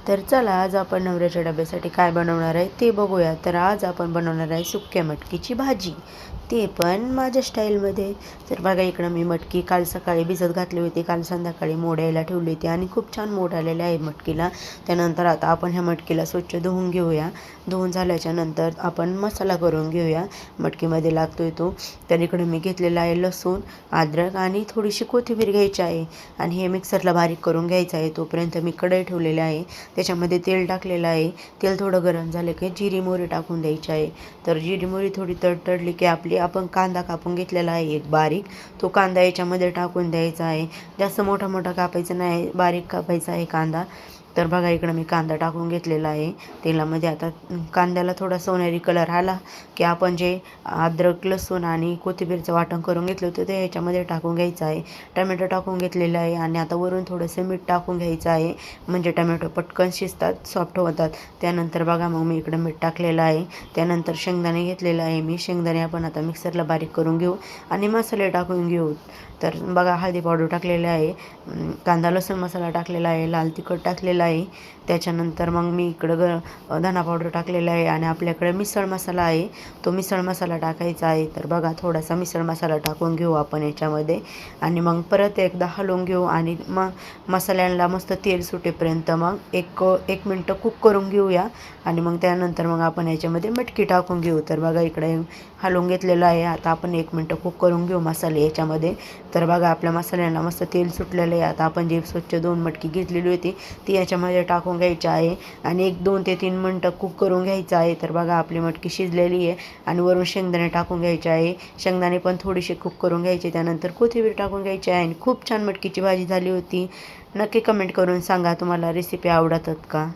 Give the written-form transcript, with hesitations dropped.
तर चला आज आपण नवऱ्याच्या डब्यासाठी काय बनवणार आहे ते बघूया. तर आज आपण बनवणार आहे सुक्या मटकीची भाजी, ते पण माझ्या स्टाईलमध्ये. तर बघा इकडं मी मटकी काल सकाळी भिजत घातली होती, काल संध्याकाळी मोडायला ठेवली होती आणि खूप छान मोड आलेले आहे मटकीला. त्यानंतर आता आपण ह्या मटकीला स्वच्छ धुवून घेऊया. धुवून झाल्याच्या नंतर आपण मसाला करून घेऊया मटकीमध्ये लागतोय तो. तर इकडं मी घेतलेला आहे लसूण, अद्रक आणि थोडीशी कोथिंबीर घ्यायची आहे आणि हे मिक्सरला बारीक करून घ्यायचं आहे. तोपर्यंत मी कढई ठेवलेली आहे, त्याच्यामध्ये तेल टाकलेलं आहे. तेल थोडं गरम झालं की जिरी मोहरी टाकून द्यायची आहे. तर जिरी मोहरी थोडी तडतडली की आपण कांदा कापून घेतलेला आहे एक बारीक, तो कांदा याच्यामध्ये टाकून द्यायचा आहे. जास्त मोठा मोठा कापायचा नाही, बारीक कापायचा आहे कांदा. तर बघा इकडं मी कांदा टाकून घेतलेला आहे तेलामध्ये. आता कांद्याला थोडा सोनेरी कलर आला की आपण जे अद्रक लसूण आणि कोथिंबीरचं वाटण करून घेतलं होतं ते ह्याच्यामध्ये टाकून घ्यायचं आहे. टमॅटो टाकून घेतलेलं आहे आणि आता वरून थोडंसं मीठ टाकून घ्यायचं आहे, म्हणजे टमॅटो पटकन शिजतात, सॉफ्ट होतात. त्यानंतर बघा मग मी इकडं मीठ टाकलेलं आहे. त्यानंतर शेंगदाणे घेतलेलं आहे मी, शेंगदाणे आपण आता मिक्सरला बारीक करून घेऊ आणि मसाले टाकून घेऊ. तर बघा हळदी पावडर टाकलेले आहे, कांदा लसूण मसाला टाकलेला आहे, लाल तिखट टाकलेला आहे. त्याच्यानंतर मग मी इकडं धना पावडर टाकलेला आहे आणि आपल्याकडे मिसळ मसाला आहे, तो मिसळ मसाला टाकायचा आहे. तर बघा थोडासा मिसळ मसाला टाकून घेऊ आपण याच्यामध्ये आणि मग परत एकदा हलवून घेऊ आणि मग मसाल्यांना मस्त तेल सुटेपर्यंत मग एक मिनटं कुक करून घेऊया आणि मग त्यानंतर मग आपण याच्यामध्ये मटकी टाकून घेऊ. तर बघा इकडे हलवून घेतलेलं आहे. आता आपण 1 मिनटं कुक करून घेऊ मसाले याच्यामध्ये. तर बघा आपल्या मसाल्यांना मस्त तेल सुटलेलं आहे. आता आपण जे स्वच्छ 2 मटकी घेतलेली होती ती याच्यामध्ये टाकून घ्यायची आहे आणि 2 ते 3 मिनटं कुक करून घ्यायचं आहे. तर बघा आपली मटकी शिजलेली आहे आणि वरून शेंगदाणे टाकून घ्यायचे आहे. शेंगदाणे पण थोडीशी कुक करून घ्यायचे, त्यानंतर कोथिंबीर टाकून घ्यायची आहे आणि खूप छान मटकीची भाजी झाली होती. नक्की कमेंट करून सांगा तुम्हाला रेसिपी आवडतात का.